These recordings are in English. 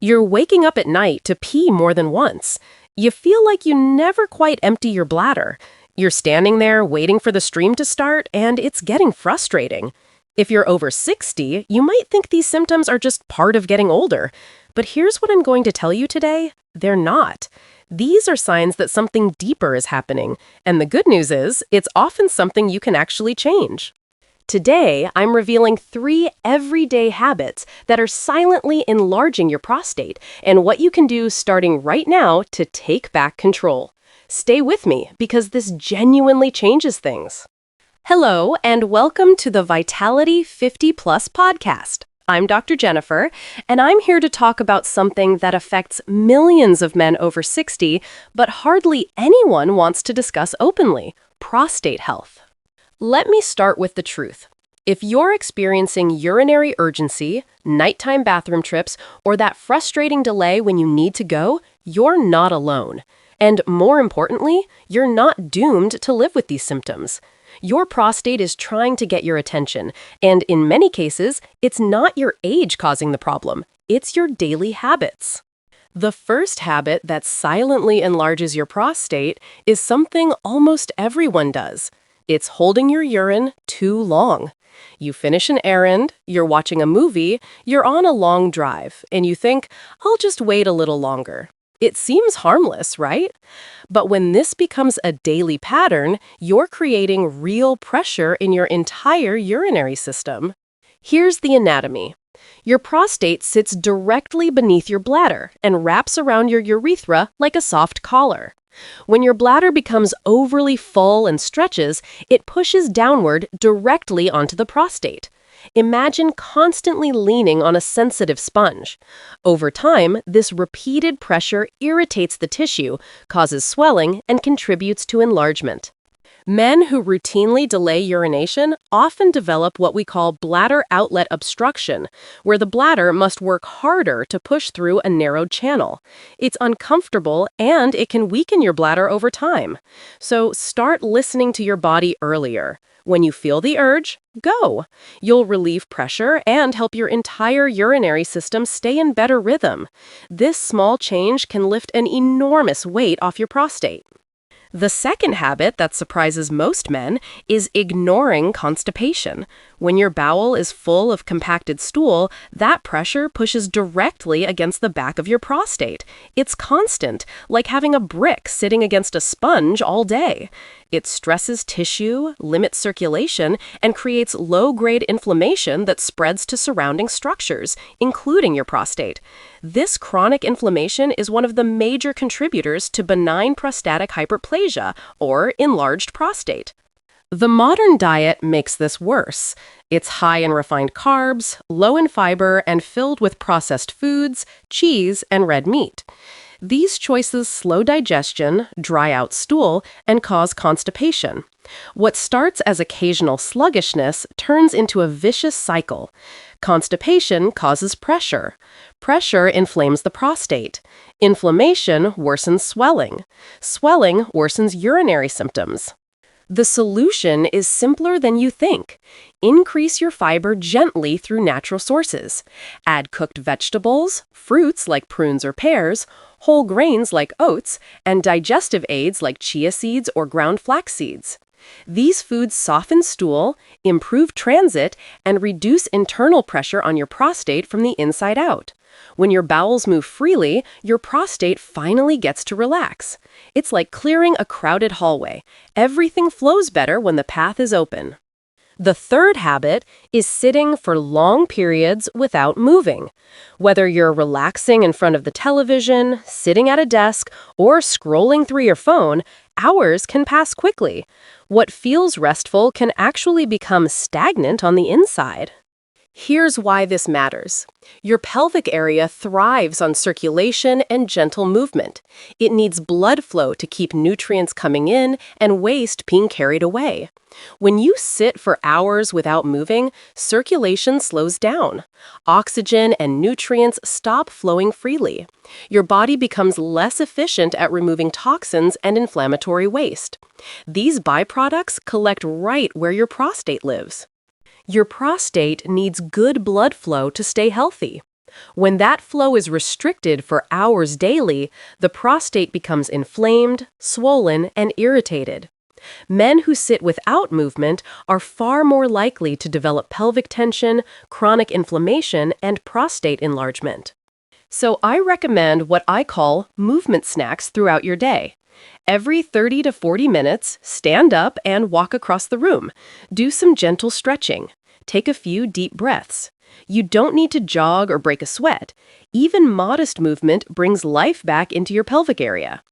You're waking up at night to pee more than once. You feel like you never quite empty your bladder. You're standing there waiting for the stream to start, and it's getting frustrating. If you're over 60, you might think these symptoms are just part of getting older. But here's what I'm going to tell you today. They're not. These are signs that something deeper is happening. And the good news is, it's often something you can actually change. Today, I'm revealing 3 everyday habits that are silently enlarging your prostate and what you can do starting right now to take back control. Stay with me because this genuinely changes things. Hello, and welcome to the Vitality 50 Plus podcast. I'm Dr. Jennifer, and I'm here to talk about something that affects millions of men over 60, but hardly anyone wants to discuss openly: prostate health. Let me start with the truth. If you're experiencing urinary urgency, nighttime bathroom trips, or that frustrating delay when you need to go, you're not alone. And more importantly, you're not doomed to live with these symptoms. Your prostate is trying to get your attention, and in many cases, it's not your age causing the problem. It's your daily habits. The first habit that silently enlarges your prostate is something almost everyone does. It's holding your urine too long. You finish an errand, you're watching a movie, you're on a long drive, and you think, I'll just wait a little longer. It seems harmless, right? But when this becomes a daily pattern, you're creating real pressure in your entire urinary system. Here's the anatomy. Your prostate sits directly beneath your bladder and wraps around your urethra like a soft collar. When your bladder becomes overly full and stretches, it pushes downward directly onto the prostate. Imagine constantly leaning on a sensitive sponge. Over time, this repeated pressure irritates the tissue, causes swelling, and contributes to enlargement. Men who routinely delay urination often develop what we call bladder outlet obstruction, where the bladder must work harder to push through a narrowed channel. It's uncomfortable and it can weaken your bladder over time. So start listening to your body earlier. When you feel the urge, go. You'll relieve pressure and help your entire urinary system stay in better rhythm. This small change can lift an enormous weight off your prostate. The second habit that surprises most men is ignoring constipation. When your bowel is full of compacted stool, that pressure pushes directly against the back of your prostate. It's constant, like having a brick sitting against a sponge all day. It stresses tissue, limits circulation, and creates low-grade inflammation that spreads to surrounding structures, including your prostate. This chronic inflammation is one of the major contributors to benign prostatic hyperplasia, or enlarged prostate. The modern diet makes this worse. It's high in refined carbs, low in fiber, and filled with processed foods, cheese, and red meat. These choices slow digestion, dry out stool, and cause constipation. What starts as occasional sluggishness turns into a vicious cycle. Constipation causes pressure. Pressure inflames the prostate. Inflammation worsens swelling. Swelling worsens urinary symptoms. The solution is simpler than you think. Increase your fiber gently through natural sources. Add cooked vegetables, fruits like prunes or pears, whole grains like oats, and digestive aids like chia seeds or ground flax seeds. These foods soften stool, improve transit, and reduce internal pressure on your prostate from the inside out. When your bowels move freely, your prostate finally gets to relax. It's like clearing a crowded hallway. Everything flows better when the path is open. The third habit is sitting for long periods without moving. Whether you're relaxing in front of the television, sitting at a desk, or scrolling through your phone, hours can pass quickly. What feels restful can actually become stagnant on the inside. Here's why this matters. Your pelvic area thrives on circulation and gentle movement. It needs blood flow to keep nutrients coming in and waste being carried away. When you sit for hours without moving, circulation slows down. Oxygen and nutrients stop flowing freely. Your body becomes less efficient at removing toxins and inflammatory waste. These byproducts collect right where your prostate lives. Your prostate needs good blood flow to stay healthy. When that flow is restricted for hours daily, the prostate becomes inflamed, swollen, and irritated. Men who sit without movement are far more likely to develop pelvic tension, chronic inflammation, and prostate enlargement. So I recommend what I call movement snacks throughout your day. Every 30 to 40 minutes, stand up and walk across the room. Do some gentle stretching. Take a few deep breaths. You don't need to jog or break a sweat. Even modest movement brings life back into your pelvic area.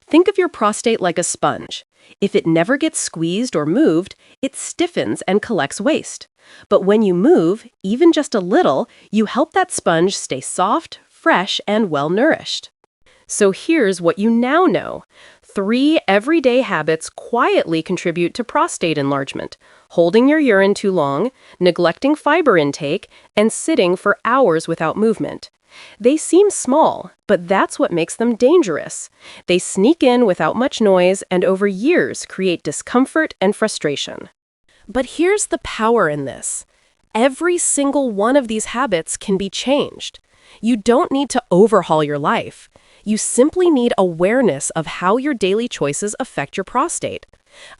Think of your prostate like a sponge. If it never gets squeezed or moved, it stiffens and collects waste. But when you move, even just a little, you help that sponge stay soft, fresh, and well-nourished. So here's what you now know. 3 everyday habits quietly contribute to prostate enlargement: holding your urine too long, neglecting fiber intake, and sitting for hours without movement. They seem small, but that's what makes them dangerous. They sneak in without much noise and over years create discomfort and frustration. But here's the power in this. Every single one of these habits can be changed. You don't need to overhaul your life. You simply need awareness of how your daily choices affect your prostate.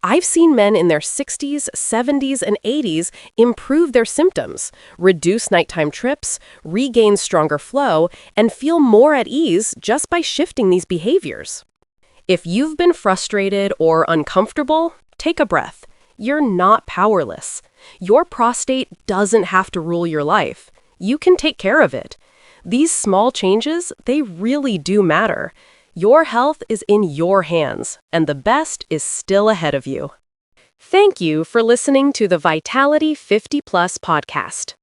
I've seen men in their 60s, 70s, and 80s improve their symptoms, reduce nighttime trips, regain stronger flow, and feel more at ease just by shifting these behaviors. If you've been frustrated or uncomfortable, take a breath. You're not powerless. Your prostate doesn't have to rule your life. You can take care of it. These small changes, they really do matter. Your health is in your hands, and the best is still ahead of you. Thank you for listening to the Vitality 50 Plus podcast.